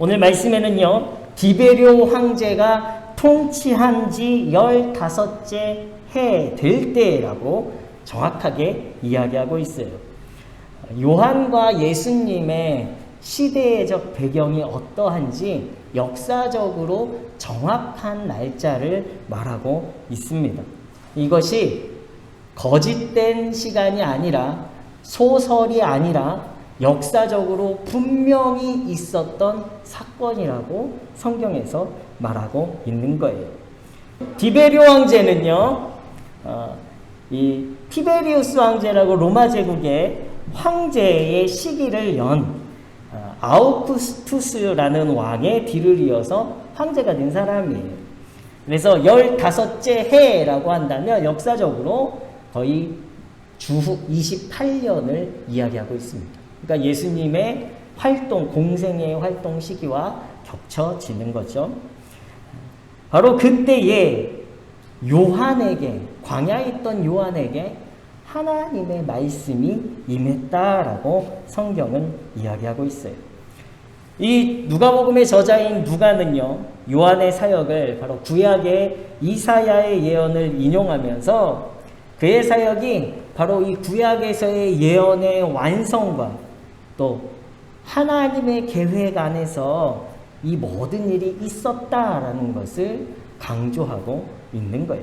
오늘 말씀에는요, 디베료 황제가 통치한 지 15째 해 될 때라고 정확하게 이야기하고 있어요. 요한과 예수님의 시대적 배경이 어떠한지 역사적으로 정확한 날짜를 말하고 있습니다. 이것이 거짓된 시간이 아니라 소설이 아니라 역사적으로 분명히 있었던 사건이라고 성경에서 말하고 있는 거예요. 디베료 황제는요, 이 티베리우스 황제라고 로마 제국의 황제의 시기를 연 아우구스투스라는 왕의 뒤를 이어서 황제가 된 사람이에요. 그래서 15째 해라고 한다면 역사적으로 거의 주후 28년을 이야기하고 있습니다. 그러니까 예수님의 활동, 공생의 활동 시기와 겹쳐지는 거죠. 바로 그때에 요한에게, 광야에 있던 요한에게 하나님의 말씀이 임했다라고 성경은 이야기하고 있어요. 이 누가복음의 저자인 누가는요, 요한의 사역을 바로 구약의 이사야의 예언을 인용하면서 그의 사역이 바로 이 구약에서의 예언의 완성과 또 하나님의 계획 안에서 이 모든 일이 있었다라는 것을 강조하고 있는 거예요.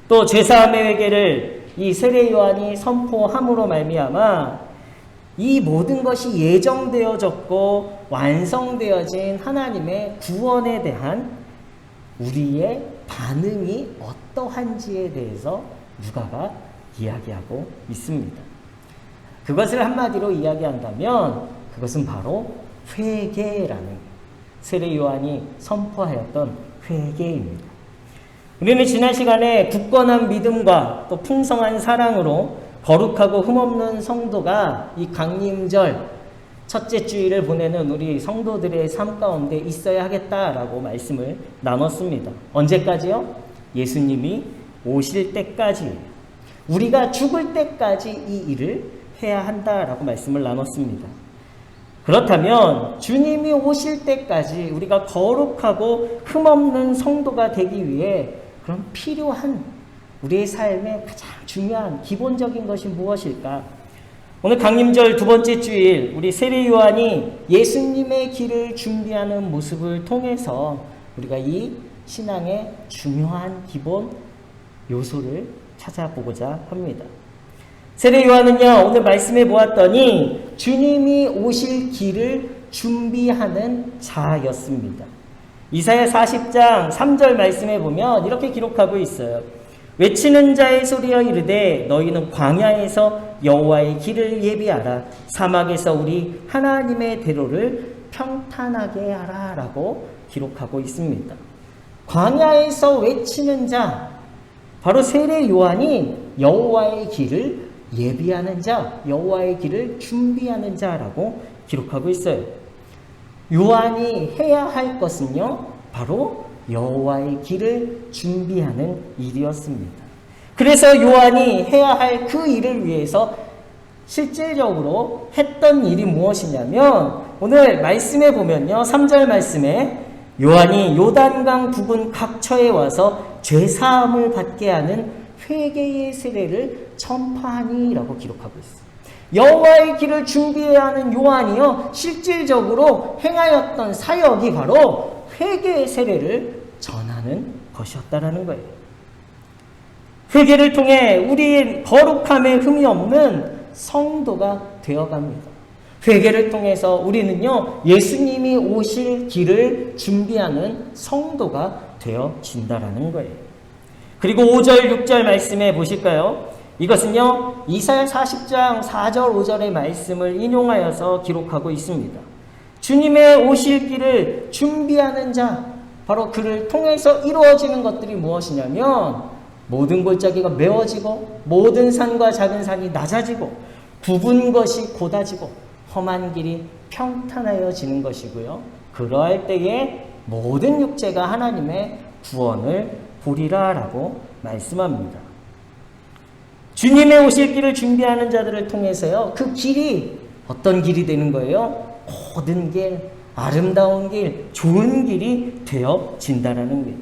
또 죄사함의 회개를 이 세례 요한이 선포함으로 말미암아 이 모든 것이 예정되어졌고 완성되어진 하나님의 구원에 대한 우리의 반응이 어떠한지에 대해서 누가가 이야기하고 있습니다. 그것을 한마디로 이야기한다면 그것은 바로 회개라는, 세례 요한이 선포하였던 회개입니다. 우리는 지난 시간에 굳건한 믿음과 또 풍성한 사랑으로 거룩하고 흠없는 성도가 이 강림절 첫째 주일을 보내는 우리 성도들의 삶 가운데 있어야 하겠다라고 말씀을 나눴습니다. 언제까지요? 예수님이 오실 때까지, 우리가 죽을 때까지 이 일을 해야 한다라고 말씀을 나눴습니다. 그렇다면 주님이 오실 때까지 우리가 거룩하고 흠없는 성도가 되기 위해 그럼 필요한 우리의 삶의 가장 중요한 기본적인 것이 무엇일까? 오늘 강림절 두 번째 주일 우리 세례 요한이 예수님의 길을 준비하는 모습을 통해서 우리가 이 신앙의 중요한 기본 요소를 찾아보고자 합니다. 세례 요한은요, 오늘 말씀해 보았더니 주님이 오실 길을 준비하는 자였습니다. 이사야 40장 3절 말씀해 보면 이렇게 기록하고 있어요. 외치는 자의 소리여 이르되 너희는 광야에서 여호와의 길을 예비하라. 사막에서 우리 하나님의 대로를 평탄하게 하라 라고 기록하고 있습니다. 광야에서 외치는 자, 바로 세례 요한이 여호와의 길을 예비하는 자, 여호와의 길을 준비하는 자라고 기록하고 있어요. 요한이 해야 할 것은요, 바로 여호와의 길을 준비하는 일이었습니다. 그래서 요한이 해야 할 그 일을 위해서 실질적으로 했던 일이 무엇이냐면 오늘 말씀에 보면요, 3절 말씀에 요한이 요단강 부근 각처에 와서 죄사함을 받게 하는 회개의 세례를 전파하니라고 기록하고 있습니다. 여호와의 길을 준비해야 하는 요한이요, 실질적으로 행하였던 사역이 바로 회개의 세례를 전하는 것이었다라는 거예요. 회개를 통해 우리의 거룩함에 흠이 없는 성도가 되어갑니다. 회개를 통해서 우리는요, 예수님이 오실 길을 준비하는 성도가 되어진다라는 거예요. 그리고 5절, 6절 말씀에 보실까요? 이것은요, 이사야 40장 4절, 5절의 말씀을 인용하여서 기록하고 있습니다. 주님의 오실 길을 준비하는 자, 바로 그를 통해서 이루어지는 것들이 무엇이냐면 모든 골짜기가 메워지고 모든 산과 작은 산이 낮아지고 굽은 것이 곧아지고 험한 길이 평탄하여지는 것이고요. 그러할 때에 모든 육체가 하나님의 구원을 보리라 라고 말씀합니다. 주님의 오실 길을 준비하는 자들을 통해서요, 그 길이 어떤 길이 되는 거예요? 모든 길, 아름다운 길, 좋은 길이 되어진다라는 거예요.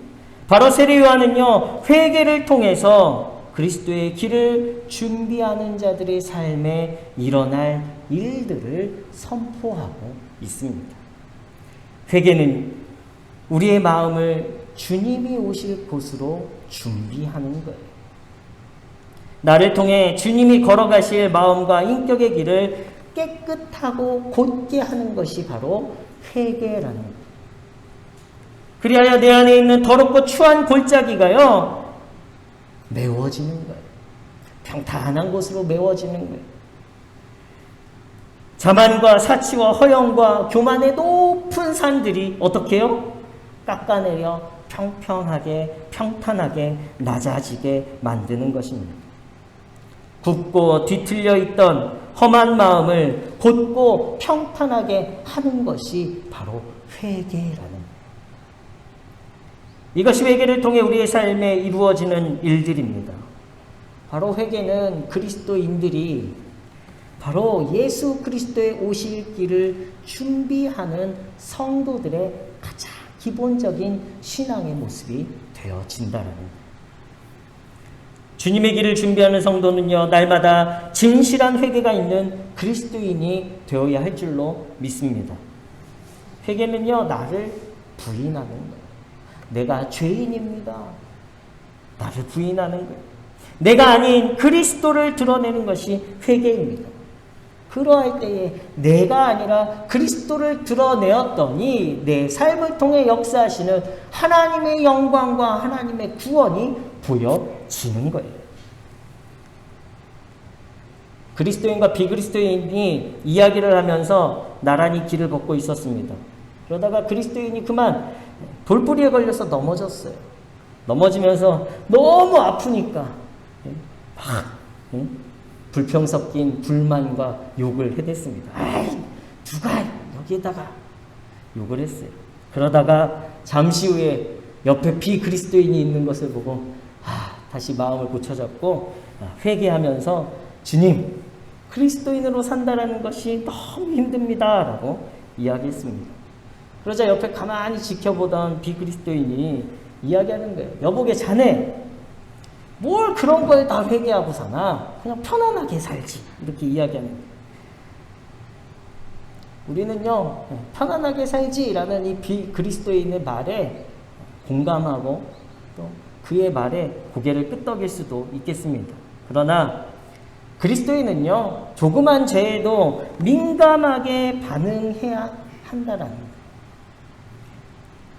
바로 세례 요한은요, 회개를 통해서 그리스도의 길을 준비하는 자들의 삶에 일어날 일들을 선포하고 있습니다. 회개는 우리의 마음을 주님이 오실 곳으로 준비하는 거예요. 나를 통해 주님이 걸어가실 마음과 인격의 길을 깨끗하고 곧게 하는 것이 바로 회개라는 거예요. 그리하여 내 안에 있는 더럽고 추한 골짜기가요, 메워지는 거예요. 평탄한 곳으로 메워지는 거예요. 자만과 사치와 허영과 교만의 높은 산들이 어떻게 해요? 깎아내려 평평하게, 평탄하게 낮아지게 만드는 것입니다. 굽고 뒤틀려 있던 험한 마음을 곧고 평탄하게 하는 것이 바로 회개라는 거예요. 이것이 회개를 통해 우리의 삶에 이루어지는 일들입니다. 바로 회개는 그리스도인들이 바로 예수 그리스도의 오실 길을 준비하는 성도들의 가장 기본적인 신앙의 모습이 되어진다는 거예요. 주님의 길을 준비하는 성도는요, 날마다 진실한 회개가 있는 그리스도인이 되어야 할 줄로 믿습니다. 회개는요, 나를 부인하는 거예요. 내가 죄인입니다. 나를 부인하는 거예요. 내가 아닌 그리스도를 드러내는 것이 회개입니다. 그러할 때에 내가 아니라 그리스도를 드러내었더니 내 삶을 통해 역사하시는 하나님의 영광과 하나님의 구원이 보여지는 거예요. 그리스도인과 비그리스도인이 이야기를 하면서 나란히 길을 걷고 있었습니다. 그러다가 그리스도인이 그만 돌뿌리에 걸려서 넘어졌어요. 넘어지면서 너무 아프니까 막 불평 섞인 불만과 욕을 해댔습니다. 아이, 누가 여기에다가 욕을 했어요. 그러다가 잠시 후에 옆에 비그리스도인이 있는 것을 보고 다시 마음을 고쳐잡고 회개하면서 주님, 그리스도인으로 산다라는 것이 너무 힘듭니다 라고 이야기했습니다. 그러자 옆에 가만히 지켜보던 비그리스도인이 이야기하는 거예요. 여보게, 자네 뭘 그런 거에 다 회개하고 사나? 그냥 편안하게 살지. 이렇게 이야기하는 거예요. 우리는요, 편안하게 살지라는 이 비그리스도인의 말에 공감하고 또 그의 말에 고개를 끄덕일 수도 있겠습니다. 그러나 그리스도인은요, 조그만 죄에도 민감하게 반응해야 한다라는 거예요.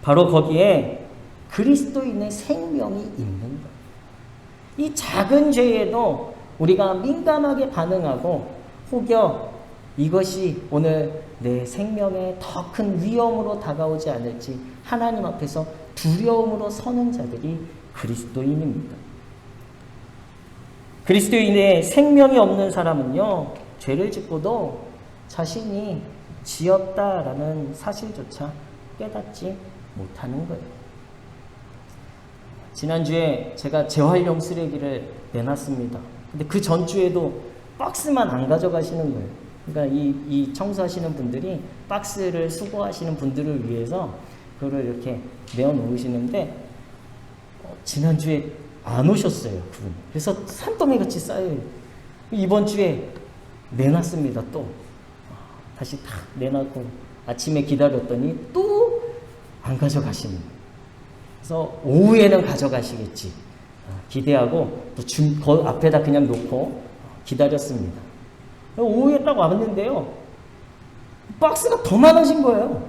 바로 거기에 그리스도인의 생명이 있는 거예요. 이 작은 죄에도 우리가 민감하게 반응하고 혹여 이것이 오늘 내 생명에 더 큰 위험으로 다가오지 않을지 하나님 앞에서 두려움으로 서는 자들이 그리스도인입니다. 그리스도인의 생명이 없는 사람은요, 죄를 짓고도 자신이 지었다라는 사실조차 깨닫지 못하는 거예요. 지난주에 제가 재활용 쓰레기를 내놨습니다. 근데 그 전주에도 박스만 안 가져가시는 거예요. 그러니까 이 청소하시는 분들이 박스를 수거하시는 분들을 위해서 그거를 이렇게 내어놓으시는데 지난주에 안 오셨어요, 그분. 그래서 산더미 같이 쌓여요. 이번 주에 내놨습니다, 또. 다시 탁 내놨고 아침에 기다렸더니 또 안 가져가시는 거예요. 그래서 오후에는 가져가시겠지 기대하고 또 앞에다 그냥 놓고 기다렸습니다. 오후에 딱 왔는데요, 박스가 더 많아진 거예요.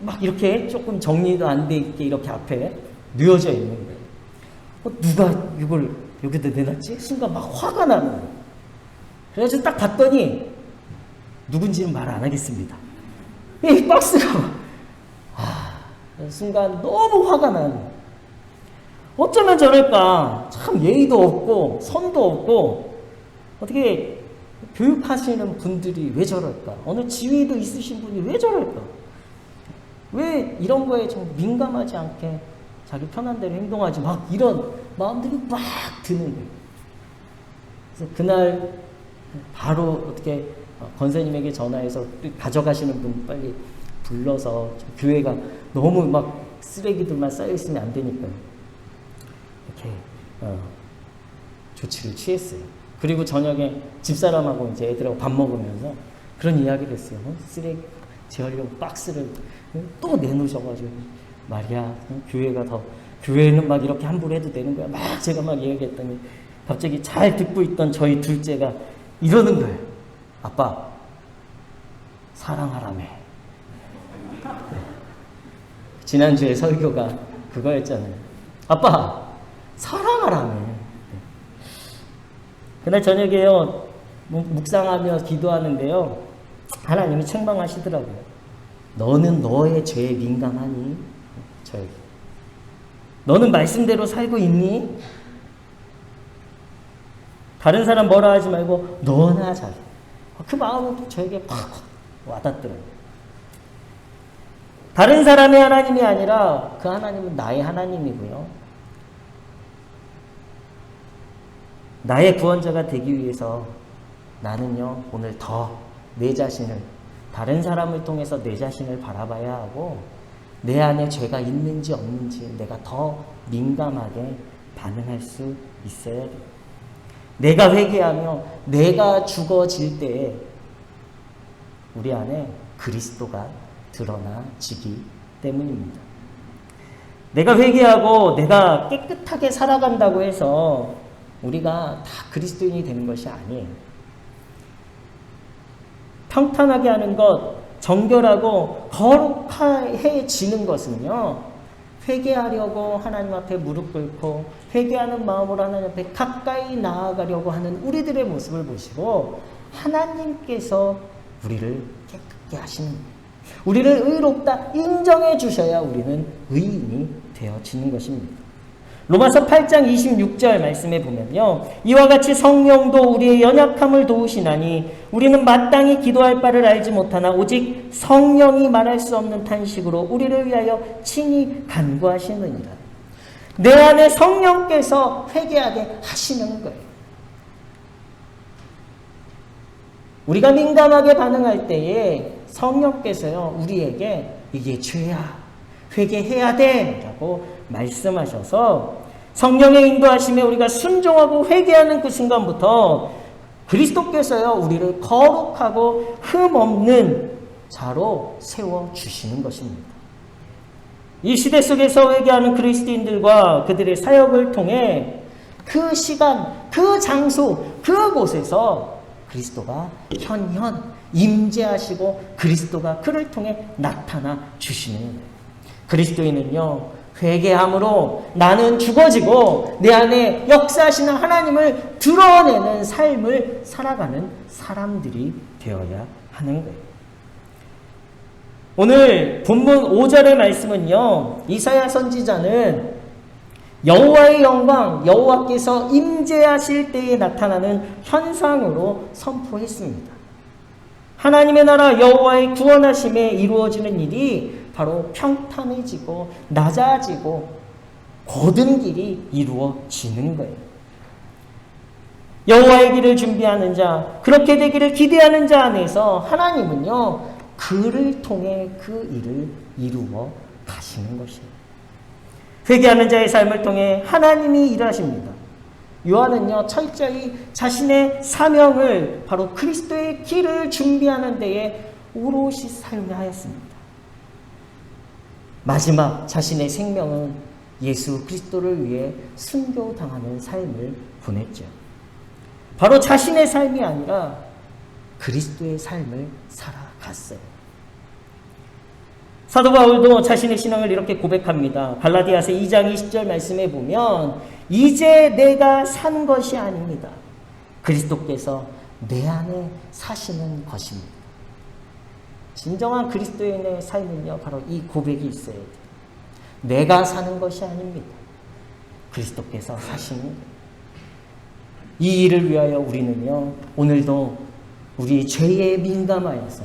막 이렇게 조금 정리도 안 돼 있게 이렇게 앞에 놓여져 있는 거예요. 누가 이걸 여기다 내놨지? 순간 막 화가 나는 거예요. 그래서 딱 봤더니 누군지는 말 안 하겠습니다. 이 박스가 순간 너무 화가 나는 거예요. 어쩌면 저럴까? 참 예의도 없고 선도 없고 어떻게 교육하시는 분들이 왜 저럴까? 어느 지위도 있으신 분이 왜 저럴까? 왜 이런 거에 좀 민감하지 않게 자기 편한 대로 행동하지? 막 이런 마음들이 막 드는 거예요. 그래서 그날 바로 어떻게 권사님에게 전화해서 가져가시는 분 빨리 불러서 교회가 너무 막 쓰레기들만 쌓여 있으면 안 되니까요. 이렇게 조치를 취했어요. 그리고 저녁에 집사람하고 이제 애들하고 밥 먹으면서 그런 이야기를 했어요. 쓰레기 재활용 박스를 또 내놓으셔가지고 말이야, 교회는 막 이렇게 함부로 해도 되는 거야. 막 제가 막 이야기했더니 갑자기 잘 듣고 있던 저희 둘째가 이러는 거예요. 아빠, 사랑하라며. 지난주에 설교가 그거였잖아요. 아빠, 사랑하라며. 그날 저녁에요, 묵상하며 기도하는데요, 하나님이 책망하시더라고요. 너는 너의 죄에 민감하니? 저에게. 너는 말씀대로 살고 있니? 다른 사람 뭐라 하지 말고 너나 잘해. 그 마음은 저에게 팍 와닿더라고요. 다른 사람의 하나님이 아니라 그 하나님은 나의 하나님이고요. 나의 구원자가 되기 위해서 나는요, 오늘 더 내 자신을, 다른 사람을 통해서 내 자신을 바라봐야 하고, 내 안에 죄가 있는지 없는지 내가 더 민감하게 반응할 수 있어야 돼요. 내가 회개하며 내가 죽어질 때에 우리 안에 그리스도가 드러나지기 때문입니다. 내가 회개하고 내가 깨끗하게 살아간다고 해서 우리가 다 그리스도인이 되는 것이 아니에요. 평탄하게 하는 것, 정결하고 거룩해지는 것은요, 회개하려고 하나님 앞에 무릎 꿇고 회개하는 마음으로 하나님 앞에 가까이 나아가려고 하는 우리들의 모습을 보시고 하나님께서 우리를 깨끗게 하시는 거예요. 우리를 의롭다 인정해 주셔야 우리는 의인이 되어지는 것입니다. 로마서 8장 26절 말씀에 보면요, 이와 같이 성령도 우리의 연약함을 도우시나니 우리는 마땅히 기도할 바를 알지 못하나 오직 성령이 말할 수 없는 탄식으로 우리를 위하여 친히 간구하시느니라. 내 안에 성령께서 회개하게 하시는 거예요. 우리가 민감하게 반응할 때에 성령께서요, 우리에게 이게 죄야, 회개해야 돼 라고 말씀하셔서 성령의 인도하심에 우리가 순종하고 회개하는 그 순간부터 그리스도께서요, 우리를 거룩하고 흠없는 자로 세워주시는 것입니다. 이 시대 속에서 회개하는 그리스도인들과 그들의 사역을 통해 그 시간, 그 장소, 그곳에서 그리스도가 현현 임재하시고 그리스도가 그를 통해 나타나 주시는 거예요. 그리스도인은요, 회개함으로 나는 죽어지고 내 안에 역사하시는 하나님을 드러내는 삶을 살아가는 사람들이 되어야 하는 거예요. 오늘 본문 5절의 말씀은요, 이사야 선지자는 여호와의 영광, 여호와께서 임재하실 때에 나타나는 현상으로 선포했습니다. 하나님의 나라 여호와의 구원하심에 이루어지는 일이 바로 평탄해지고 낮아지고 고든 길이 이루어지는 거예요. 여호와의 길을 준비하는 자, 그렇게 되기를 기대하는 자 안에서 하나님은요, 그를 통해 그 일을 이루어 가시는 것이에요. 회개하는 자의 삶을 통해 하나님이 일하십니다. 요한은요, 철저히 자신의 사명을 바로 그리스도의 길을 준비하는 데에 오롯이 사용하였습니다. 마지막 자신의 생명은 예수 그리스도를 위해 순교당하는 삶을 보냈죠. 바로 자신의 삶이 아니라 그리스도의 삶을 살아갔어요. 사도 바울도 자신의 신앙을 이렇게 고백합니다. 갈라디아서 2장 20절 말씀에 보면 이제 내가 산 것이 아닙니다. 그리스도께서 내 안에 사시는 것입니다. 진정한 그리스도인의 삶은요, 바로 이 고백이 있어야 돼요. 내가 사는 것이 아닙니다. 그리스도께서 사시는 거예요. 이 일을 위하여 우리는요, 오늘도 우리 죄에 민감하여서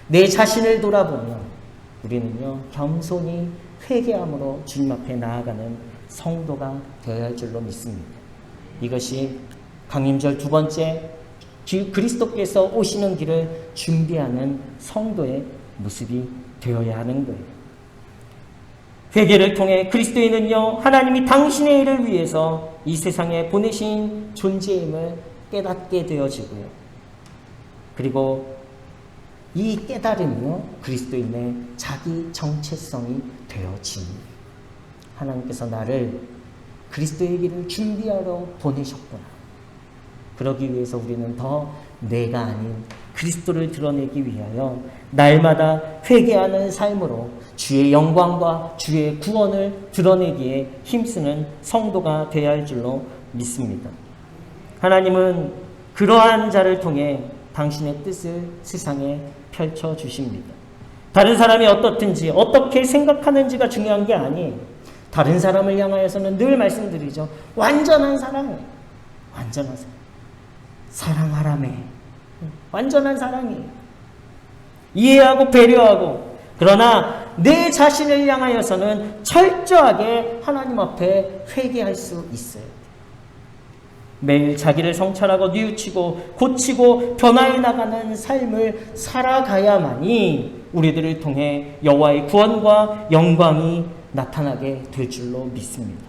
내 자신을 돌아보며 우리는요, 겸손히 회개함으로 주님 앞에 나아가는 성도가 되어야 할 줄로 믿습니다. 이것이 강림절 두 번째 그리스도께서 오시는 길을 준비하는 성도의 모습이 되어야 하는 거예요. 회개를 통해 그리스도인은요, 하나님이 당신의 일을 위해서 이 세상에 보내신 존재임을 깨닫게 되어지고요. 그리고 이 깨달음이요, 그리스도인의 자기 정체성이 되어집니다. 하나님께서 나를 그리스도의 길을 준비하러 보내셨구나. 그러기 위해서 우리는 더 내가 아닌 그리스도를 드러내기 위하여 날마다 회개하는 삶으로 주의 영광과 주의 구원을 드러내기에 힘쓰는 성도가 되어야 할 줄로 믿습니다. 하나님은 그러한 자를 통해 당신의 뜻을 세상에 펼쳐주십니다. 다른 사람이 어떻든지 어떻게 생각하는지가 중요한 게 아니에요. 다른 사람을 향하여서는 늘 말씀드리죠. 완전한 사랑이에요. 완전한 사랑. 사랑하라며. 완전한 사랑이에요. 이해하고 배려하고, 그러나 내 자신을 향하여서는 철저하게 하나님 앞에 회개할 수 있어요. 매일 자기를 성찰하고 뉘우치고 고치고 변화해 나가는 삶을 살아가야만이 우리들을 통해 여호와의 구원과 영광이 나타나게 될 줄로 믿습니다.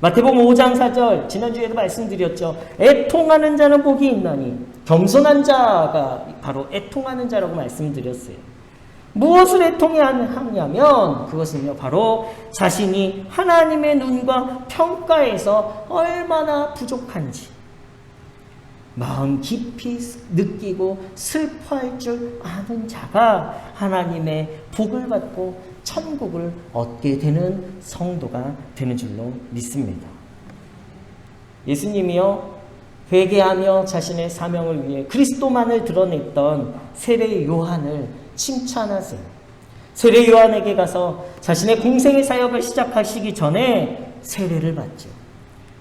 마태복음 5장 4절, 지난주에도 말씀드렸죠. 애통하는 자는 복이 있나니, 겸손한 자가 바로 애통하는 자라고 말씀드렸어요. 무엇을 애통하냐면 그것은요, 바로 자신이 하나님의 눈과 평가에서 얼마나 부족한지 마음 깊이 느끼고 슬퍼할 줄 아는 자가 하나님의 복을 받고 천국을 얻게 되는 성도가 되는 줄로 믿습니다. 예수님이요, 회개하며 자신의 사명을 위해 그리스도만을 드러냈던 세례 요한을 칭찬하세요. 세례 요한에게 가서 자신의 공생의 사역을 시작하시기 전에 세례를 받죠.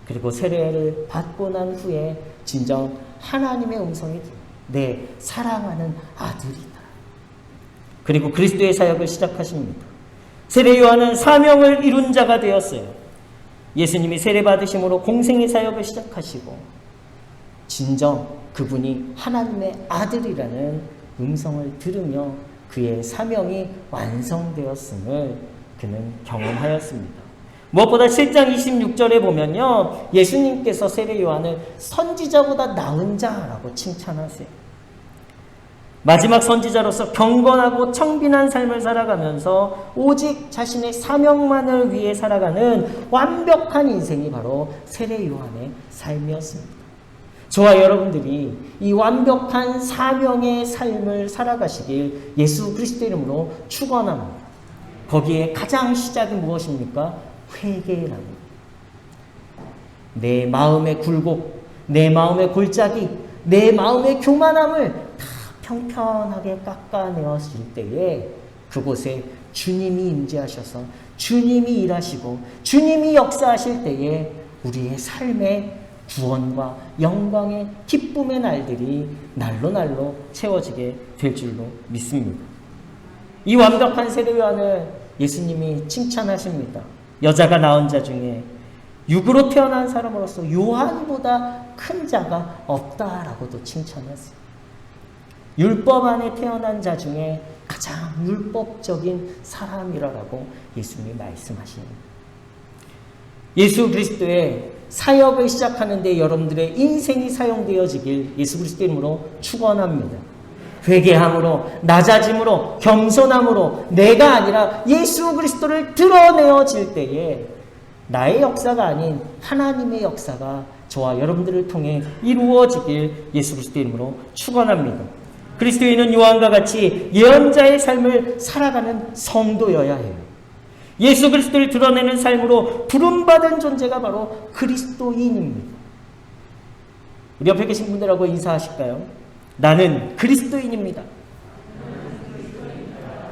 그리고 세례를 받고 난 후에 진정 하나님의 음성이 내 사랑하는 아들이다. 그리고 그리스도의 사역을 시작하십니다. 세례 요한은 사명을 이룬 자가 되었어요. 예수님이 세례 받으심으로 공생의 사역을 시작하시고 진정 그분이 하나님의 아들이라는 음성을 들으며 그의 사명이 완성되었음을 그는 경험하였습니다. 무엇보다 7장 26절에 보면요, 예수님께서 세례 요한을 선지자보다 나은 자라고 칭찬하세요. 마지막 선지자로서 경건하고 청빈한 삶을 살아가면서 오직 자신의 사명만을 위해 살아가는 완벽한 인생이 바로 세례 요한의 삶이었습니다. 저와 여러분들이 이 완벽한 사명의 삶을 살아가시길 예수 그리스도 이름으로 축원합니다. 거기에 가장 시작이 무엇입니까? 회개랍니다. 내 마음의 굴곡, 내 마음의 골짜기, 내 마음의 교만함을 다 평평하게 깎아내었을 때에 그곳에 주님이 임재하셔서 주님이 일하시고 주님이 역사하실 때에 우리의 삶의 구원과 영광의 기쁨의 날들이 날로 날로 채워지게 될 줄로 믿습니다. 이 완벽한 세례 요한을 예수님이 칭찬하십니다. 여자가 낳은 자 중에 육으로 태어난 사람으로서 요한보다 큰 자가 없다라고도 칭찬했어요. 율법 안에 태어난 자 중에 가장 율법적인 사람이라고 예수님이 말씀하십니다. 예수 그리스도의 사역을 시작하는데 여러분들의 인생이 사용되어지길 예수 그리스도 이름으로 축원합니다. 회개함으로, 낮아짐으로, 겸손함으로 내가 아니라 예수 그리스도를 드러내어질 때에 나의 역사가 아닌 하나님의 역사가 저와 여러분들을 통해 이루어지길 예수 그리스도 이름으로 축원합니다. 그리스도인은 요한과 같이 예언자의 삶을 살아가는 성도여야 해요. 예수 그리스도를 드러내는 삶으로 부름받은 존재가 바로 그리스도인입니다. 우리 옆에 계신 분들하고 인사하실까요? 나는 그리스도인입니다.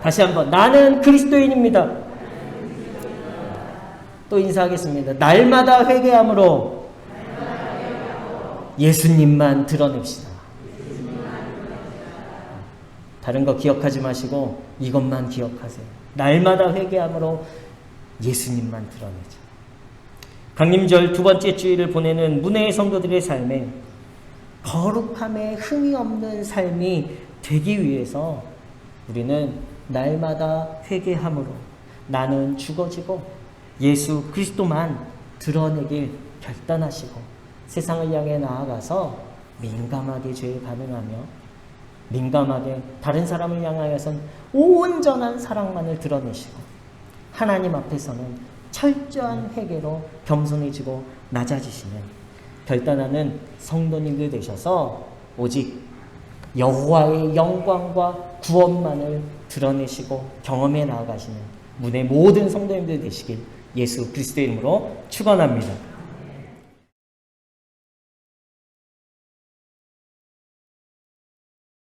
다시 한번, 나는 그리스도인입니다. 또 인사하겠습니다. 날마다 회개함으로 예수님만 드러냅시다. 다른 거 기억하지 마시고 이것만 기억하세요. 날마다 회개함으로 예수님만 드러내자. 강림절 두 번째 주일을 보내는 문혜의 성도들의 삶에 거룩함에 흠이 없는 삶이 되기 위해서 우리는 날마다 회개함으로 나는 죽어지고 예수 그리스도만 드러내길 결단하시고 세상을 향해 나아가서 민감하게 죄에 반응하며 민감하게 다른 사람을 향하여선 온전한 사랑만을 드러내시고 하나님 앞에서는 철저한 회개로 겸손해지고 낮아지시는 결단하는 성도님들 되셔서 오직 여호와의 영광과 구원만을 드러내시고 경험해 나아가시는 문의 모든 성도님들 되시길 예수 그리스도의 이름으로 축원합니다.